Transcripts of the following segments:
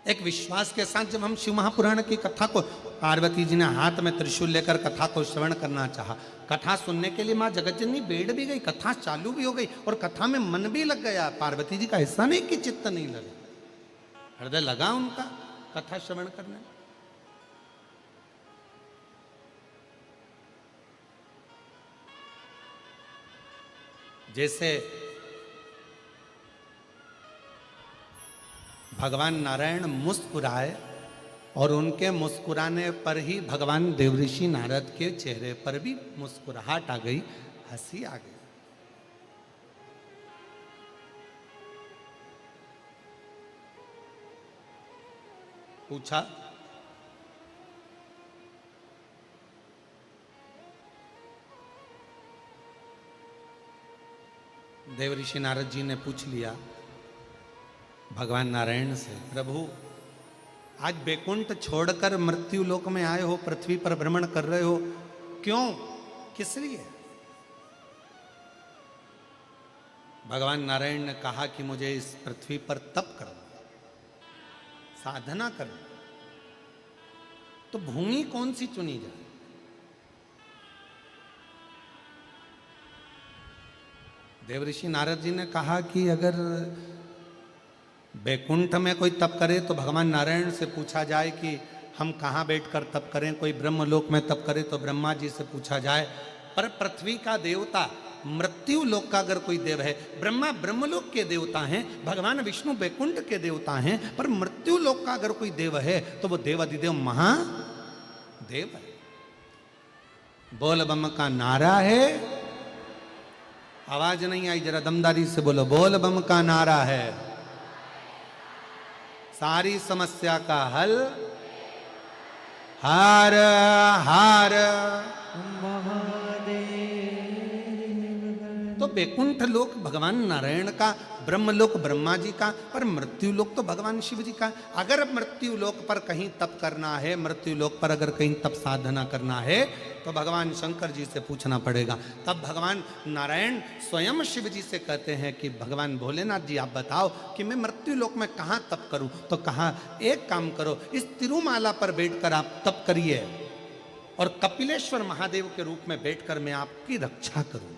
एक विश्वास के साथ जब हम शिव महापुराण की कथा को, पार्वती जी ने हाथ में त्रिशूल लेकर कथा को श्रवण करना चाहा, कथा सुनने के लिए माँ जगतजननी बैठ भी गई, कथा चालू भी हो गई और कथा में मन भी लग गया। पार्वती जी का ऐसा नहीं कि चित्त नहीं लगा, हृदय लगा उनका कथा श्रवण करने। जैसे भगवान नारायण मुस्कुराए और उनके मुस्कुराने पर ही भगवान देवऋषि नारद के चेहरे पर भी मुस्कुराहट आ गई, हंसी आ गई। पूछा, देवऋषि नारद जी ने पूछ लिया भगवान नारायण से, प्रभु आज बैकुंठ छोड़कर मृत्यु लोक में आए हो, पृथ्वी पर भ्रमण कर रहे हो, क्यों, किस लिए? भगवान नारायण ने कहा कि मुझे इस पृथ्वी पर तप करना, साधना करना। तो भूमि कौन सी चुनी जाए? देवऋषि नारद जी ने कहा कि अगर बैकुंठ में कोई तप करे तो भगवान नारायण से पूछा जाए कि हम कहाँ बैठकर तप करें, कोई ब्रह्मलोक में तप करे तो ब्रह्मा जी से पूछा जाए। पर पृथ्वी का देवता, मृत्यु लोक का अगर कोई देव है, ब्रह्मा ब्रह्मलोक के देवता हैं, भगवान विष्णु बैकुंठ के देवता हैं, पर मृत्यु लोक का अगर कोई देव है तो वो देवाधिदेव महादेव है। बोल बम का नारा है, आवाज नहीं आई, जरा दमदारी से बोलो, बोल बम का नारा है, सारी समस्या का हल हार हार महादेव। तो बैकुंठ लोक भगवान नारायण का, ब्रह्मलोक ब्रह्मा जी का, पर मृत्यु लोक तो भगवान शिव जी का। अगर मृत्यु लोक पर कहीं तप करना है, मृत्यु लोक पर अगर कहीं तप साधना करना है तो भगवान शंकर जी से पूछना पड़ेगा। तब भगवान नारायण स्वयं शिव जी से कहते हैं कि भगवान भोलेनाथ जी आप बताओ कि मैं मृत्यु लोक में कहाँ तप करूं। तो कहा एक काम करो, इस तिरुमाला पर बैठकर आप तप करिए और कपिलेश्वर महादेव के रूप में बैठकर मैं आपकी रक्षा करूंगा।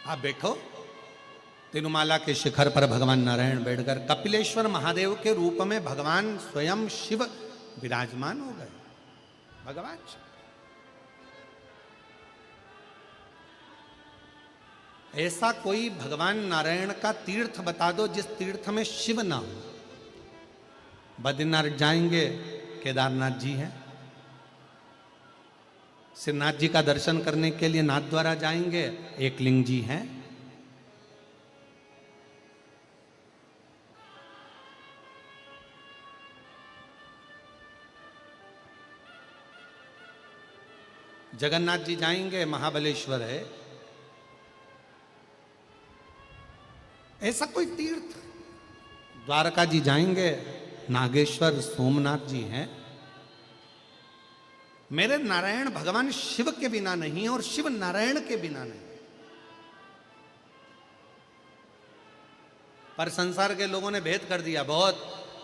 आप बैठो, तिरुमाला के शिखर पर भगवान नारायण बैठकर कपिलेश्वर महादेव के रूप में भगवान स्वयं शिव विराजमान हो गए। भगवान शिव, ऐसा कोई भगवान नारायण का तीर्थ बता दो जिस तीर्थ में शिव ना हो। बद्रीनाथ जाएंगे, केदारनाथ जी हैं। श्रीनाथ जी का दर्शन करने के लिए नाथ द्वारा जाएंगे, एकलिंग जी हैं। जगन्नाथ जी जाएंगे, महाबलेश्वर है। ऐसा कोई तीर्थ, द्वारका जी जाएंगे, नागेश्वर सोमनाथ जी हैं। मेरे नारायण भगवान शिव के बिना नहीं और शिव नारायण के बिना नहीं। पर संसार के लोगों ने भेद कर दिया बहुत,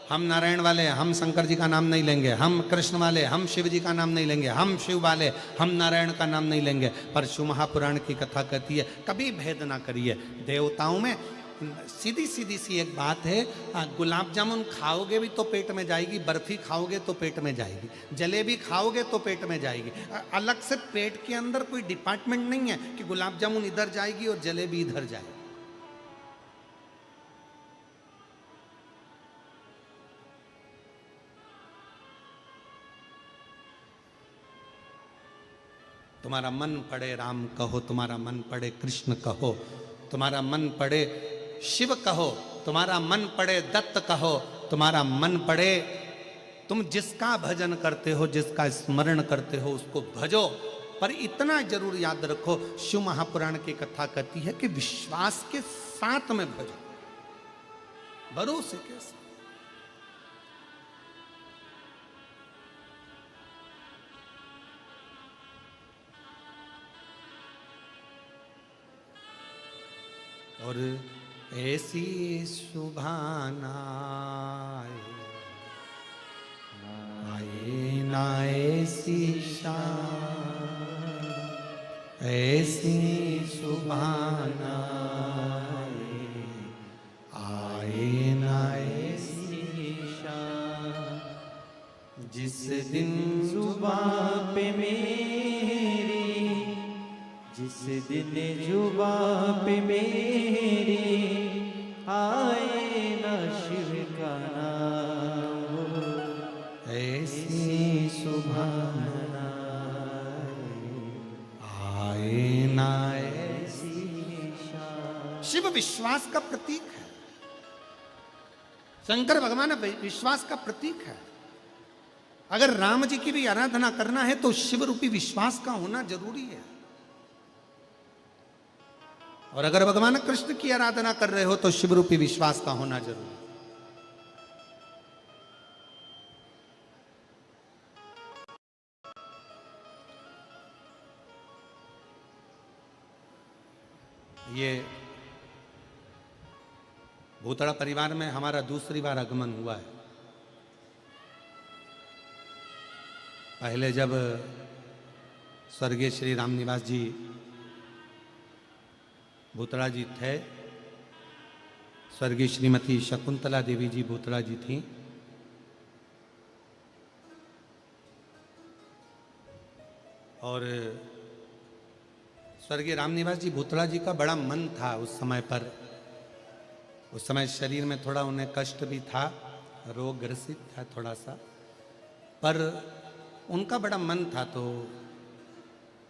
हम नारायण वाले हम शंकर जी का नाम नहीं लेंगे, हम कृष्ण वाले हम शिव जी का नाम नहीं लेंगे, हम शिव वाले हम नारायण का नाम नहीं लेंगे। पर शिव महापुराण की कथा कहती है कभी भेद ना करिए। देवताओं में सीधी सीधी सी एक बात है, गुलाब जामुन खाओगे भी तो पेट में जाएगी, बर्फी खाओगे तो पेट में जाएगी, जलेबी खाओगे तो पेट में जाएगी। अलग से पेट के अंदर कोई डिपार्टमेंट नहीं है कि गुलाब जामुन इधर जाएगी और जलेबी इधर जाएगी। तुम्हारा मन पड़े राम कहो, तुम्हारा मन पड़े कृष्ण कहो, तुम्हारा मन पड़े शिव कहो, तुम्हारा मन पड़े दत्त कहो, तुम्हारा मन पड़े, तुम जिसका भजन करते हो, जिसका स्मरण करते हो उसको भजो। पर इतना जरूर याद रखो, शिव महापुराण की कथा कहती है कि विश्वास के साथ में भजो, भरोसे के साथ। और ऐसी सुभाना आए ना ऐसी शाम, ऐसी सुभाना आए ना ऐसी शाम, जिस दिन जुबां पे मेरी, जिस दिन जुबां पे मेरी आए ना शिव का नाम, ऐसी सुभाना आए ना ऐसी। शिव विश्वास का प्रतीक है, शंकर भगवान विश्वास का प्रतीक है। अगर राम जी की भी आराधना करना है तो शिव रूपी विश्वास का होना जरूरी है। और अगर भगवान कृष्ण की आराधना कर रहे हो तो शिव रूपी विश्वास का होना जरूरी है। ये भूतड़ा परिवार में हमारा दूसरी बार आगमन हुआ है। पहले जब स्वर्गीय श्री रामनिवास जी भूतड़ा जी थे, स्वर्गीय श्रीमती शकुंतला देवी जी भूतड़ा जी थी, और स्वर्गीय रामनिवास जी भूतड़ा जी का बड़ा मन था उस समय पर। उस समय शरीर में थोड़ा उन्हें कष्ट भी था, रोग ग्रसित था थोड़ा सा, पर उनका बड़ा मन था। तो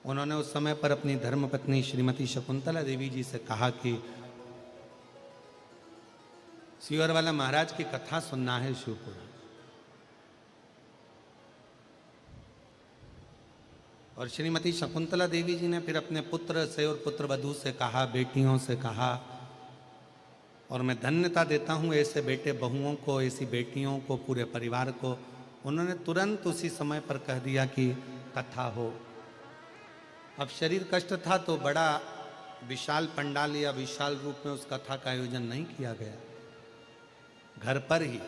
उन्होंने उस समय पर अपनी धर्मपत्नी श्रीमती शकुंतला देवी जी से कहा कि सीवर वाला महाराज की कथा सुनना है शिवपुराण। और श्रीमती शकुंतला देवी जी ने फिर अपने पुत्र से और पुत्र वधू से कहा, बेटियों से कहा, और मैं धन्यता देता हूँ ऐसे बेटे बहुओं को, ऐसी बेटियों को, पूरे परिवार को। उन्होंने तुरंत उसी समय पर कह दिया कि कथा हो। अब शरीर कष्ट था तो बड़ा विशाल पंडाल या विशाल रूप में उस कथा का आयोजन नहीं किया गया। घर पर ही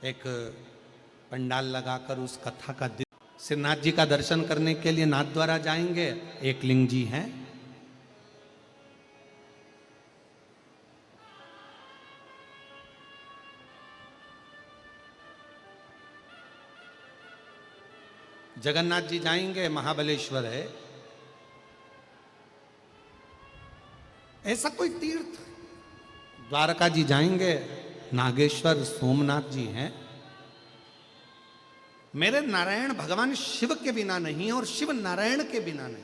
एक पंडाल लगाकर उस कथा का श्रीनाथ जी का दर्शन करने के लिए नाथ द्वारा जाएंगे। एक लिंग जी हैं, जगन्नाथ जी जाएंगे, महाबलेश्वर है, ऐसा कोई तीर्थ। द्वारका जी जाएंगे, नागेश्वर, सोमनाथ जी हैं। मेरे नारायण भगवान शिव के बिना नहीं और शिव नारायण के बिना नहीं।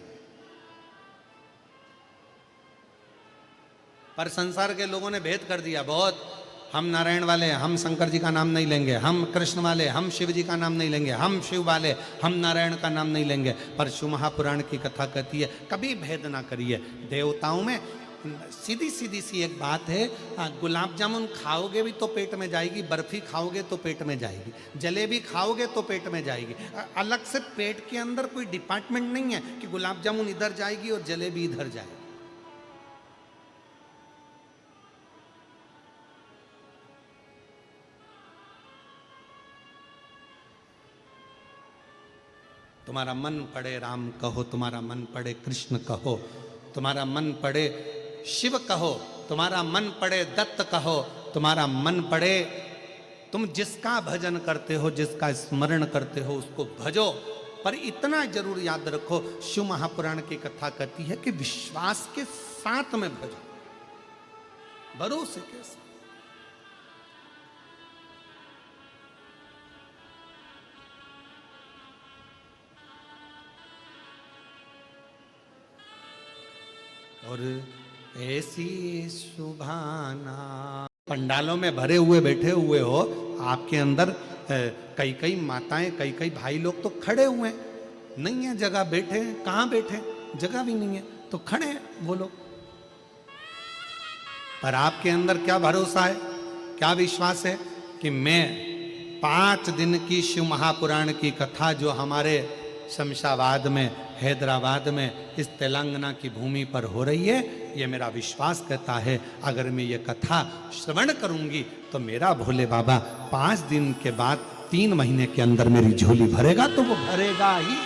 पर संसार के लोगों ने भेद कर दिया बहुत। हम नारायण वाले, हम शंकर जी का नाम नहीं लेंगे, हम कृष्ण वाले, हम शिव जी का नाम नहीं लेंगे, हम शिव वाले, हम नारायण का नाम नहीं लेंगे। पर शिव महापुराण की कथा कहती है कभी भेद ना करिए। देवताओं में सीधी सीधी सी एक बात है, गुलाब जामुन खाओगे भी तो पेट में जाएगी, बर्फी खाओगे तो पेट में जाएगी, जलेबी खाओगे तो पेट में जाएगी। अलग से पेट के अंदर कोई डिपार्टमेंट नहीं है कि गुलाब जामुन इधर जाएगी और जलेबी इधर जाएगी। तुम्हारा मन पड़े राम कहो, तुम्हारा मन पड़े कृष्ण कहो, तुम्हारा मन पड़े शिव कहो, तुम्हारा मन पड़े दत्त कहो, तुम्हारा मन पड़े, तुम जिसका भजन करते हो, जिसका स्मरण करते हो उसको भजो। पर इतना जरूर याद रखो, शिव महापुराण की कथा कहती है कि विश्वास के साथ में भजो, भरोसे के साथ। और ऐसी सुभाना पंडालों में भरे हुए बैठे हुए हो, आपके अंदर कई कई माताएं, कई कई भाई लोग तो खड़े हुए हैं, नहीं है जगह, बैठे हैं। कहाँ बैठे? जगह भी नहीं है तो खड़े हैं वो लोग। पर आपके अंदर क्या भरोसा है, क्या विश्वास है कि मैं 5 दिन की शिव महापुराण की कथा जो हमारे शमशाबाद में, हैदराबाद में, इस तेलंगाना की भूमि पर हो रही है, ये मेरा विश्वास कहता है। अगर मैं ये कथा श्रवण करूंगी तो मेरा भोले बाबा 5 दिन के बाद 3 महीने के अंदर मेरी झोली भरेगा, तो वो भरेगा ही।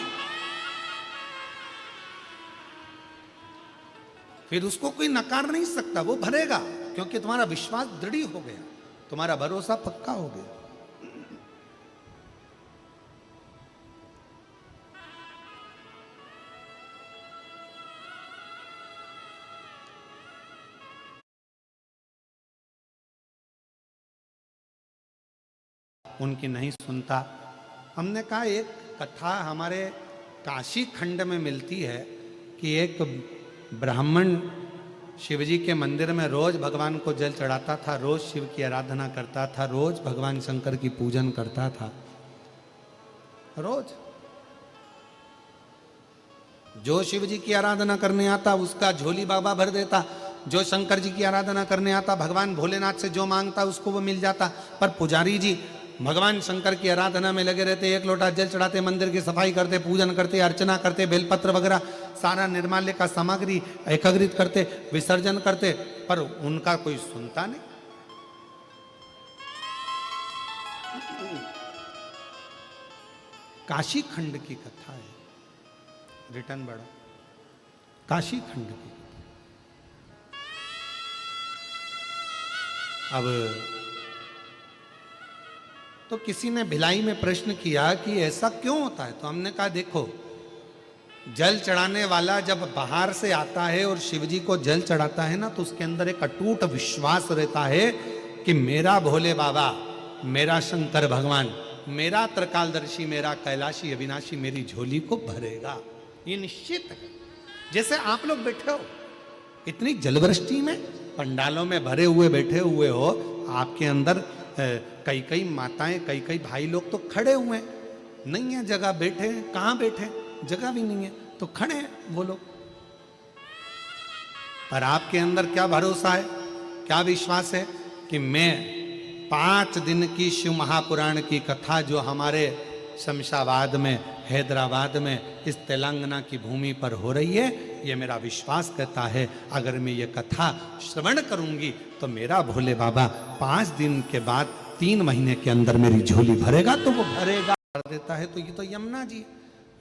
फिर उसको कोई नकार नहीं सकता, वो भरेगा, क्योंकि तुम्हारा विश्वास दृढ़ हो गया, तुम्हारा भरोसा पक्का हो गया। उनकी नहीं सुनता। हमने कहा एक कथा हमारे काशी खंड में मिलती है कि एक ब्राह्मण शिवजी के मंदिर में रोज भगवान को जल चढ़ाता था, रोज शिव की आराधना करता था, रोज भगवान शंकर की पूजन करता था। रोज जो शिव जी की आराधना करने आता उसका झोली बाबा भर देता, जो शंकर जी की आराधना करने आता भगवान भोलेनाथ से जो मांगता उसको वो मिल जाता। पर पुजारी जी भगवान शंकर की आराधना में लगे रहते, एक लोटा जल चढ़ाते, मंदिर की सफाई करते, पूजन करते, अर्चना करते, बेलपत्र वगैरह सारा निर्माल्य का सामग्री एकत्रित करते, विसर्जन करते, पर उनका कोई सुनता नहीं। काशी खंड की कथा है, रिटर्न बड़ा काशी खंड की। अब तो किसी ने भिलाई में प्रश्न किया कि ऐसा क्यों होता है, तो हमने कहा देखो, जल चढ़ाने वाला जब बाहर से आता है और शिवजी को जल चढ़ाता है ना, तो उसके अंदर एक अटूट विश्वास रहता है कि मेरा भोले बाबा, मेरा शंकर भगवान, मेरा त्रिकालदर्शी, मेरा कैलाशी अविनाशी मेरी झोली को भरेगा, ये निश्चित है। जैसे आप लोग बैठे हो इतनी जलवृष्टि में, पंडालों में भरे हुए बैठे हुए हो, आपके अंदर कई कई माताएं, कई कई भाई लोग तो खड़े हुए हैं, नहीं है जगह, बैठे हैं, कहाँ बैठे, जगह भी नहीं है तो खड़े हैं वो लोग। पर आपके अंदर क्या भरोसा है, क्या विश्वास है कि मैं 5 दिन की शिव महापुराण की कथा जो हमारे शमशाबाद में, हैदराबाद में, इस तेलंगाना की भूमि पर हो रही है, ये मेरा विश्वास कहता है अगर मैं ये कथा श्रवण करूंगी तो मेरा भोले बाबा 5 दिन के बाद 3 महीने के अंदर मेरी झोली भरेगा, तो वो भरेगा। कर देता है तो ये तो यमुना जी है,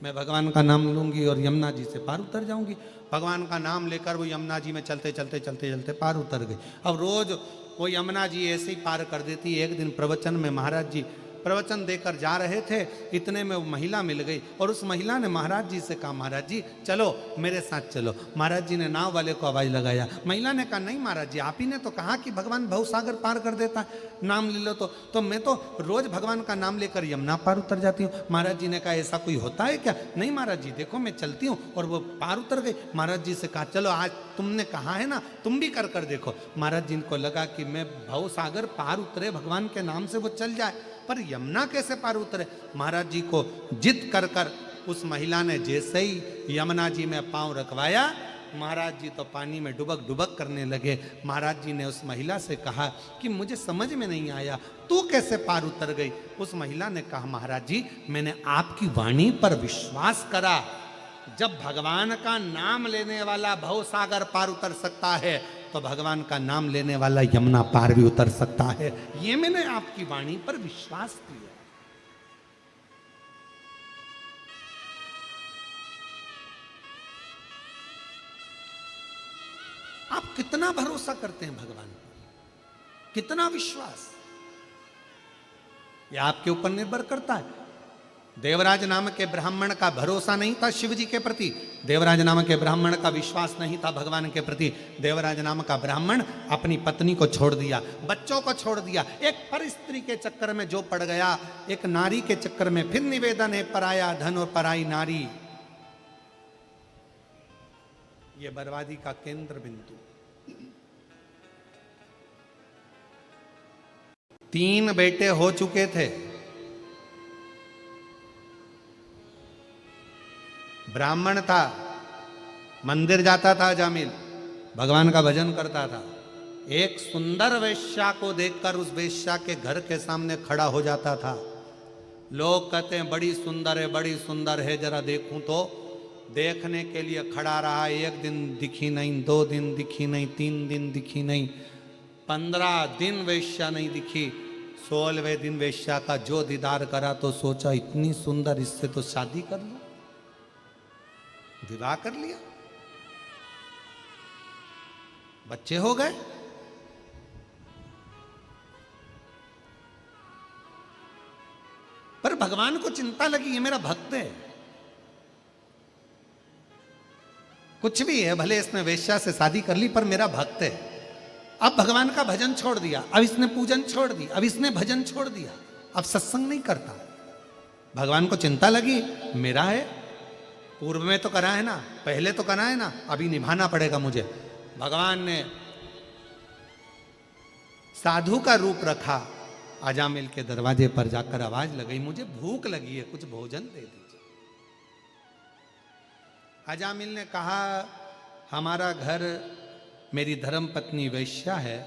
मैं भगवान का नाम लूंगी और यमुना जी से पार उतर जाऊंगी। भगवान का नाम लेकर वो यमुना जी में चलते चलते चलते चलते पार उतर गई। अब रोज वो यमुना जी ऐसे ही पार कर देती। एक दिन प्रवचन में महाराज जी प्रवचन देकर जा रहे थे, इतने में वो महिला मिल गई और उस महिला ने महाराज जी से कहा, महाराज जी चलो मेरे साथ चलो। महाराज जी ने नाव वाले को आवाज लगाया, महिला ने कहा नहीं महाराज जी, आप ही ने तो कहा कि भगवान भवसागर पार कर देता है, नाम ले लो तो मैं तो रोज भगवान का नाम लेकर यमुना पार उतर जाती हूँ। महाराज जी ने कहा ऐसा कोई होता है क्या? नहीं महाराज जी देखो मैं चलती हूँ, और वो पार उतर गई। महाराज जी से कहा चलो आज तुमने कहा है ना, तुम भी कर कर देखो। महाराज जी को लगा कि मैं भवसागर पार उतरे भगवान के नाम से वो चल जाए, पर यमुना कैसे पार उतरे। महाराज जी को जिद कर कर उस महिला ने जैसे ही यमुना जी में पांव रखवाया, महाराज जी तो पानी में डुबक डुबक करने लगे। महाराज जी ने उस महिला से कहा कि मुझे समझ में नहीं आया, तू कैसे पार उतर गई? उस महिला ने कहा महाराज जी मैंने आपकी वाणी पर विश्वास करा, जब भगवान का नाम लेने वाला भवसागर पार उतर सकता है तो भगवान का नाम लेने वाला यमुना पार भी उतर सकता है। ये मैंने आपकी वाणी पर विश्वास किया। आप कितना भरोसा करते हैं भगवान पर, कितना विश्वास, ये आपके ऊपर निर्भर करता है। देवराज नाम के ब्राह्मण का भरोसा नहीं था शिव जी के प्रति, देवराज नाम के ब्राह्मण का विश्वास नहीं था भगवान के प्रति। देवराज नाम का ब्राह्मण अपनी पत्नी को छोड़ दिया, बच्चों को छोड़ दिया, एक पर स्त्री के चक्कर में जो पड़ गया, एक नारी के चक्कर में। फिर निवेदन है पराया धन और पराई नारी, ये बर्बादी का केंद्र बिंदु। 3 बेटे हो चुके थे, ब्राह्मण था, मंदिर जाता था जामिल, भगवान का भजन करता था। एक सुंदर वेश्या को देखकर उस वेश्या के घर के सामने खड़ा हो जाता था। लोग कहते हैं बड़ी सुंदर है, बड़ी सुंदर है, जरा देखूं तो देखने के लिए खड़ा रहा, 1 दिन दिखी नहीं, 2 दिन दिखी नहीं, 3 दिन दिखी नहीं, 15 दिन वेश्या नहीं दिखी। 16वें दिन वेश्या का जो दीदार करा तो सोचा इतनी सुंदर, इससे तो शादी कर लो, विवाह कर लिया, बच्चे हो गए। पर भगवान को चिंता लगी, ये मेरा भक्त है, कुछ भी है, भले इसने वेश्या से शादी कर ली पर मेरा भक्त है। अब भगवान का भजन छोड़ दिया, अब इसने पूजन छोड़ दी, अब इसने भजन छोड़ दिया, अब सत्संग नहीं करता। भगवान को चिंता लगी, मेरा है, पूर्व में तो करा है ना, पहले तो करा है ना, अभी निभाना पड़ेगा मुझे। भगवान ने साधु का रूप रखा, अजामिल के दरवाजे पर जाकर आवाज लगाई, मुझे भूख लगी है, कुछ भोजन दे दीजिए। अजामिल ने कहा, हमारा घर, मेरी धर्म पत्नी वैश्या है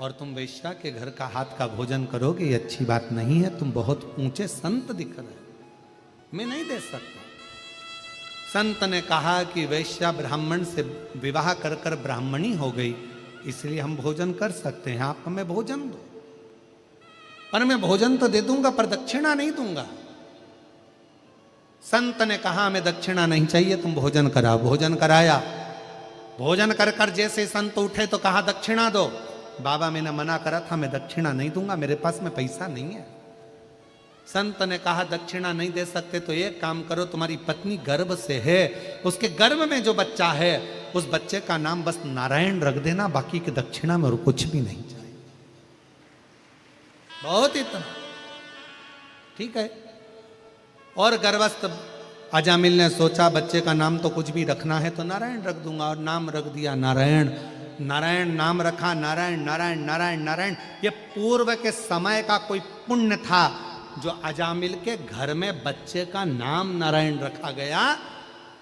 और तुम वैश्या के घर का हाथ का भोजन करोगे, ये अच्छी बात नहीं है, तुम बहुत ऊंचे संत दिख रहे हो, मैं नहीं दे सकता। संत ने कहा कि वैश्या ब्राह्मण से विवाह कर कर ब्राह्मणी हो गई, इसलिए हम भोजन कर सकते हैं, आप हमें भोजन दो। पर मैं भोजन तो दे दूंगा पर दक्षिणा नहीं दूंगा। संत ने कहा, हमें दक्षिणा नहीं चाहिए, तुम भोजन कराओ। भोजन कराया, भोजन कर कर जैसे संत उठे तो कहा दक्षिणा दो। बाबा मैंने मना करा था, मैं दक्षिणा नहीं दूंगा, मेरे पास में पैसा नहीं है। संत ने कहा, दक्षिणा नहीं दे सकते तो एक काम करो, तुम्हारी पत्नी गर्भ से है, उसके गर्भ में जो बच्चा है उस बच्चे का नाम बस नारायण रख देना, बाकी की दक्षिणा में और कुछ भी नहीं चाहिए। बहुत इतना ठीक है। और गर्भस्थ अजामिल ने सोचा, बच्चे का नाम तो कुछ भी रखना है तो नारायण रख दूंगा, और नाम रख दिया नारायण। नारायण नाम रखा, नारायण नारायण नारायण नारायण। ये पूर्व के समय का कोई पुण्य था जो अजामिल के घर में बच्चे का नाम नारायण रखा गया,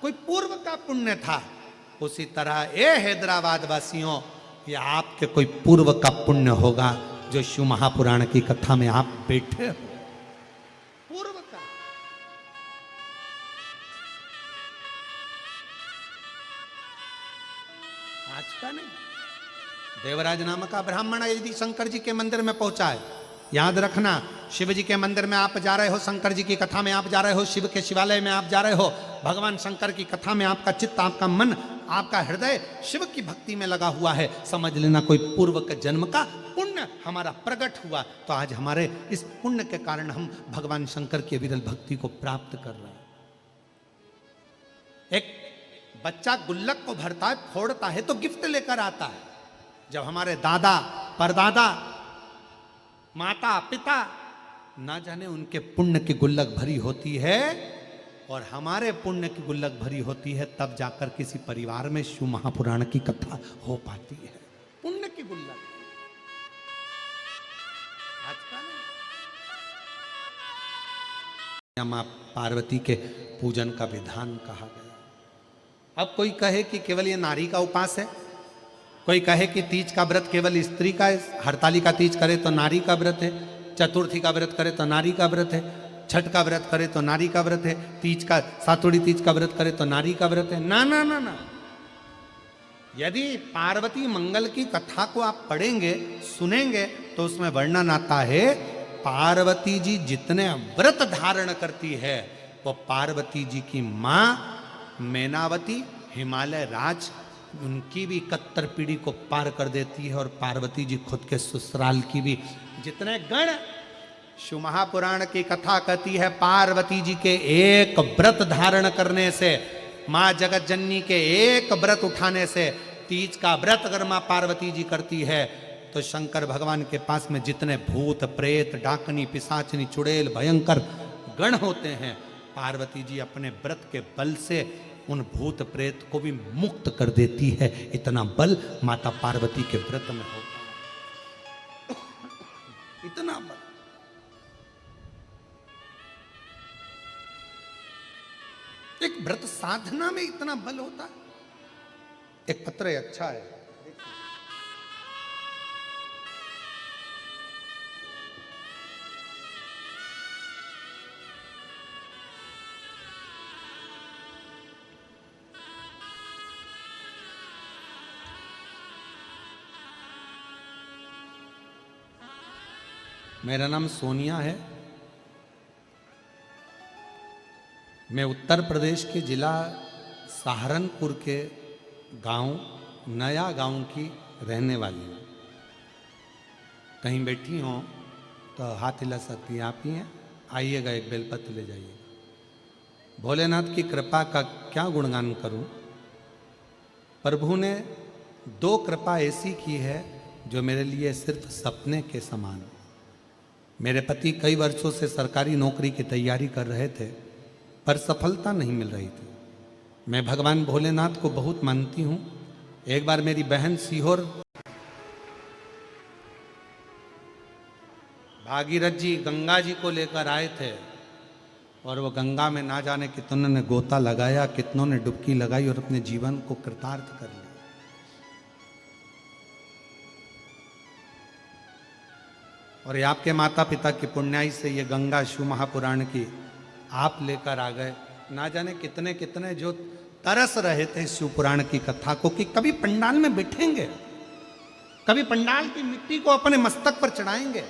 कोई पूर्व का पुण्य था। उसी तरह ए हैदराबाद वासियों, ये आपके कोई पूर्व का पुण्य होगा जो शिव महापुराण की कथा में आप बैठे हो, पूर्व का। आज का नहीं। देवराज नाम का ब्राह्मण यदि शंकर जी के मंदिर में पहुंचा है, याद रखना, शिव जी के मंदिर में आप जा रहे हो, शंकर जी की कथा में आप जा रहे हो, शिव के शिवालय में आप जा रहे हो, भगवान शंकर की कथा में आपका चित्त, आपका मन, आपका हृदय शिव की भक्ति में लगा हुआ है, समझ लेना कोई पूर्व के जन्म का पुण्य हमारा प्रकट हुआ। तो आज हमारे इस पुण्य के कारण हम भगवान शंकर की विरल भक्ति को प्राप्त कर रहे हैं। एक बच्चा गुल्लक को भरता है, फोड़ता है तो गिफ्ट लेकर आता है। जब हमारे दादा परदादा माता पिता ना जाने उनके पुण्य की गुल्लक भरी होती है और हमारे पुण्य की गुल्लक भरी होती है, तब जाकर किसी परिवार में शिव महापुराण की कथा हो पाती है। पुण्य की गुल्लक आज का नहीं। मां पार्वती के पूजन का विधान कहा गया। अब कोई कहे कि केवल ये नारी का उपास है, कोई कहे कि तीज का व्रत केवल स्त्री का है, हरताली का तीज करे तो नारी का व्रत है, चतुर्थी का व्रत करे तो नारी का व्रत है, छठ का व्रत करे तो नारी का व्रत है, तीज का सातुड़ी तीज का व्रत करे तो नारी का व्रत है। ना ना ना ना, यदि पार्वती मंगल की कथा को आप पढ़ेंगे सुनेंगे तो उसमें वर्णन आता है, पार्वती जी जितने व्रत धारण करती है वो पार्वती जी की मां मैनावती हिमालय राज उनकी भी 71 पीढ़ी को पार कर देती है, और पार्वती जी खुद के ससुराल की भी। जितने गण शिव महापुराण की कथा कहती है, पार्वती जी के एक व्रत धारण करने से, मां जगत जननी के एक व्रत उठाने से, तीज का व्रत अगर मां पार्वती जी करती है तो शंकर भगवान के पास में जितने भूत प्रेत डाकनी पिशाचनी चुड़ैल भयंकर गण होते हैं, पार्वती जी अपने व्रत के बल से उन भूत प्रेत को भी मुक्त कर देती है। इतना बल माता पार्वती के व्रत में होता है, इतना बल। एक व्रत साधना में इतना बल होता है। एक पत्र है, अच्छा है, मेरा नाम सोनिया है। मैं उत्तर प्रदेश के जिला सहारनपुर के गांव नया गांव की रहने वाली हूँ। कहीं बैठी हो तो हाथ हिला सकती हैं, आप ही हैं, आइएगा, एक बेलपत्र ले जाइएगा। भोलेनाथ की कृपा का क्या गुणगान करूं। प्रभु ने 2 कृपा ऐसी की है जो मेरे लिए सिर्फ सपने के समान। मेरे पति कई वर्षों से सरकारी नौकरी की तैयारी कर रहे थे पर सफलता नहीं मिल रही थी। मैं भगवान भोलेनाथ को बहुत मानती हूँ। एक बार मेरी बहन सीहोर भागीरथ जी गंगा जी को लेकर आए थे और वो गंगा में ना जाने कितनों ने गोता लगाया, कितनों ने डुबकी लगाई और अपने जीवन को कृतार्थ कर लिया। और ये आपके माता पिता की पुण्याई से ये गंगा शिव महापुराण की आप लेकर आ गए। ना जाने कितने कितने जो तरस रहे थे शिव पुराण की कथा को कि कभी पंडाल में बैठेंगे, कभी पंडाल की मिट्टी को अपने मस्तक पर चढ़ाएंगे।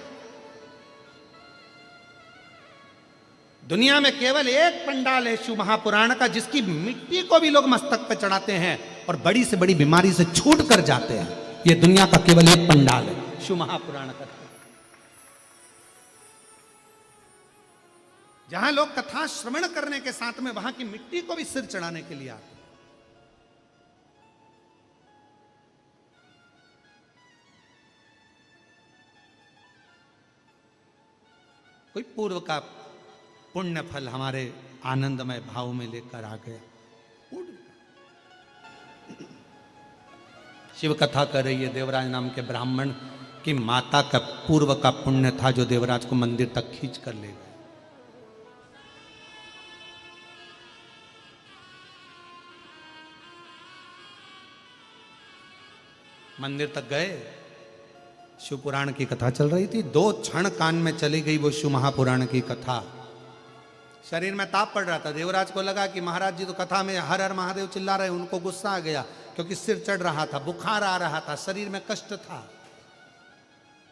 दुनिया में केवल एक पंडाल है शिव महापुराण का जिसकी मिट्टी को भी लोग मस्तक पर चढ़ाते हैं और बड़ी से बड़ी बीमारी से छूट कर जाते हैं। यह दुनिया का केवल एक पंडाल है, शिव महापुराण का, जहां लोग कथा श्रवण करने के साथ में वहां की मिट्टी को भी सिर चढ़ाने के लिए आते हैं। कोई पूर्व का पुण्य फल हमारे आनंदमय भाव में लेकर आ गया। शिव कथा कर रही है, देवराज नाम के ब्राह्मण की माता का पूर्व का पुण्य था जो देवराज को मंदिर तक खींच कर ले गए। मंदिर तक गए, शिव पुराण की कथा चल रही थी। 2 क्षण कान में चली गई वो शिव महापुराण की कथा। शरीर में ताप पड़ रहा था। देवराज को लगा कि महाराज जी तो कथा में हर हर महादेव चिल्ला रहे, उनको गुस्सा आ गया क्योंकि सिर चढ़ रहा था, बुखार आ रहा था, शरीर में कष्ट था।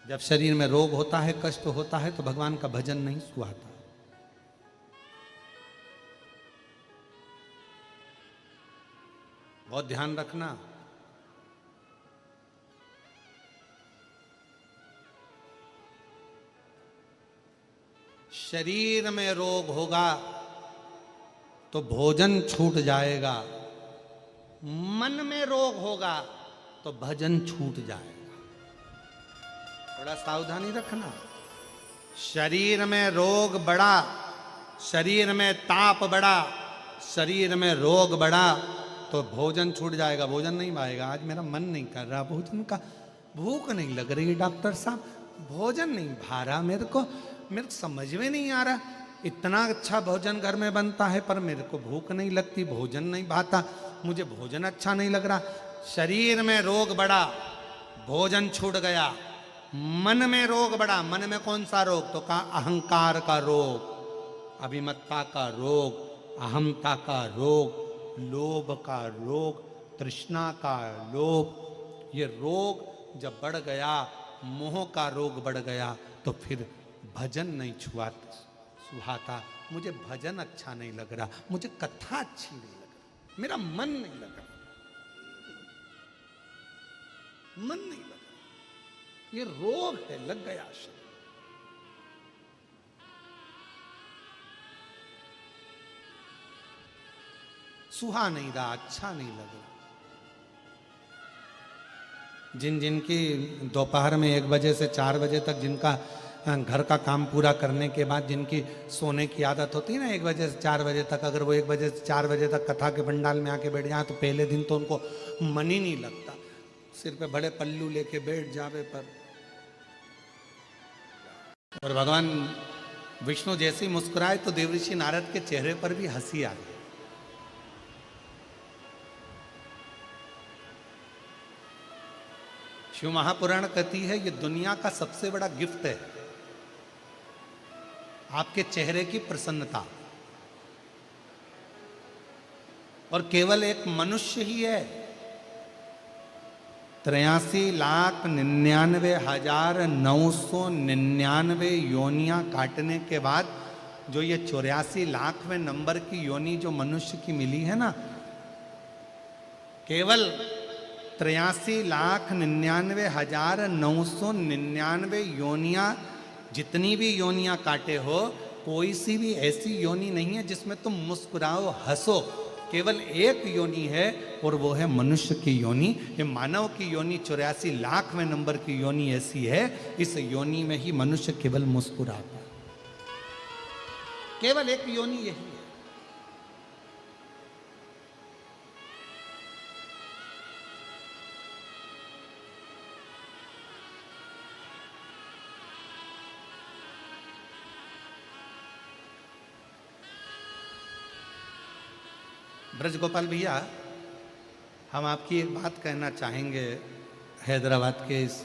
जब शरीर में रोग होता है, कष्ट होता है तो भगवान का भजन नहीं सुहाता। बहुत ध्यान रखना। शरीर में रोग होगा तो भोजन छूट जाएगा, मन में रोग होगा तो भजन छूट जाएगा। थोड़ा सावधानी रखना। शरीर में रोग बढ़ा, शरीर में ताप बढ़ा, शरीर में रोग बढ़ा तो भोजन छूट जाएगा, भोजन नहीं पाएगा। आज मेरा मन नहीं कर रहा भोजन का, भूख नहीं लग रही डॉक्टर साहब, भोजन नहीं भा रहा, मेरे को समझ में नहीं आ रहा। इतना अच्छा भोजन घर में बनता है पर मेरे को भूख नहीं लगती, भोजन नहीं भाता, मुझे भोजन अच्छा नहीं लग रहा। शरीर में रोग बढ़ा, भोजन छूट गया। मन में रोग बढ़ा, मन में कौन सा रोग? तो कहा अहंकार का रोग, अभिमत्ता का रोग, अहमता का रोग, लोभ का रोग, तृष्णा का लोभ। ये रोग जब बढ़ गया, मोह का रोग बढ़ गया तो फिर भजन नहीं सुहाता। मुझे भजन अच्छा नहीं लग रहा, मुझे कथा अच्छी नहीं लग रहा, मेरा मन नहीं लग रहा, मन नहीं लग रहा। ये रोग है, लग गया शरीर। सुहा नहीं रहा, अच्छा नहीं लग रहा। जिनकी दोपहर में 1 बजे से 4 बजे तक जिनका घर का काम पूरा करने के बाद जिनकी सोने की आदत होती है ना 1 बजे से 4 बजे तक, अगर वो 1 बजे से 4 बजे तक कथा के पंडाल में आके बैठ जाए तो पहले दिन तो उनको मन ही नहीं लगता, सिर पे बड़े पल्लू लेके बैठ जावे पर। और भगवान विष्णु जैसे ही मुस्कुराए तो देवऋषि नारद के चेहरे पर भी हंसी आ गई। शिव महापुराण कहती है ये दुनिया का सबसे बड़ा गिफ्ट है, आपके चेहरे की प्रसन्नता। और केवल एक मनुष्य ही है 83,99,999 योनियां काटने के बाद जो ये 84,00,000वें नंबर की योनि जो मनुष्य की मिली है ना, केवल 83,99,999 योनियां, जितनी भी योनियां काटे हो, कोई सी भी ऐसी योनि नहीं है जिसमें तुम मुस्कुराओ हंसो। केवल एक योनि है और वो है मनुष्य की योनि। ये मानव की योनि 84,00,000वें नंबर की योनि ऐसी है, इस योनि में ही मनुष्य केवल मुस्कुराता है। केवल एक योनि यही है। ब्रजगोपाल भैया, हम आपकी एक बात कहना चाहेंगे हैदराबाद के इस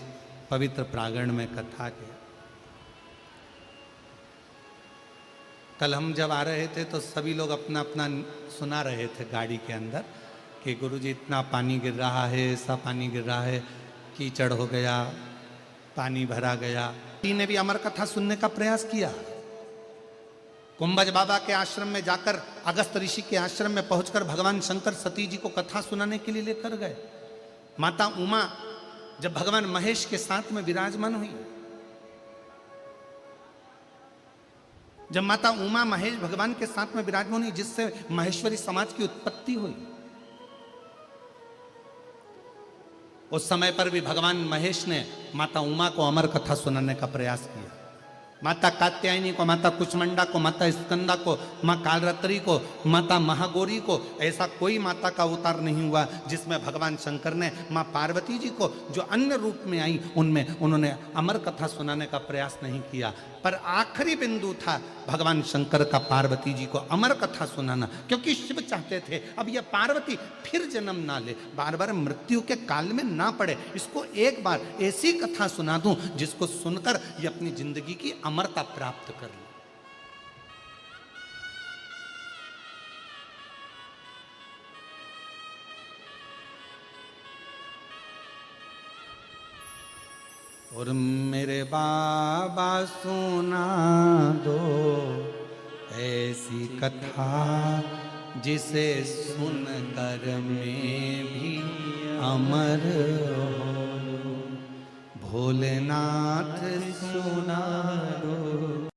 पवित्र प्रांगण में कथा के। कल हम जब आ रहे थे तो सभी लोग अपना अपना सुना रहे थे गाड़ी के अंदर कि गुरुजी इतना पानी गिर रहा है, ऐसा पानी गिर रहा है, कीचड़ हो गया, पानी भरा गया। ने भी अमर कथा सुनने का प्रयास किया। कुंभज बाबा के आश्रम में जाकर, अगस्त ऋषि के आश्रम में पहुंचकर भगवान शंकर सती जी को कथा सुनाने के लिए लेकर गए। माता उमा जब भगवान महेश के साथ में विराजमान हुई, जब माता उमा महेश भगवान के साथ में विराजमान हुई, जिससे महेश्वरी समाज की उत्पत्ति हुई, उस समय पर भी भगवान महेश ने माता उमा को अमर कथा सुनाने का प्रयास किया। माता कात्यायनी को, माता कुचमंडा को, माता स्कंदा को, माँ कालरात्रि को, माता महागौरी को, ऐसा कोई माता का अवतार नहीं हुआ जिसमें भगवान शंकर ने माँ पार्वती जी को जो अन्य रूप में आई उनमें उन्होंने अमर कथा सुनाने का प्रयास नहीं किया। पर आखिरी बिंदु था भगवान शंकर का पार्वती जी को अमर कथा सुनाना, क्योंकि शिव चाहते थे अब यह पार्वती फिर जन्म ना ले, बार बार मृत्यु के काल में ना पड़े, इसको एक बार ऐसी कथा सुना दूं जिसको सुनकर ये अपनी जिंदगी की अमरता प्राप्त कर ले। और मेरे बाबा सुना दो ऐसी कथा जिसे सुनकर मैं भी अमर हो। भोलेनाथ सुना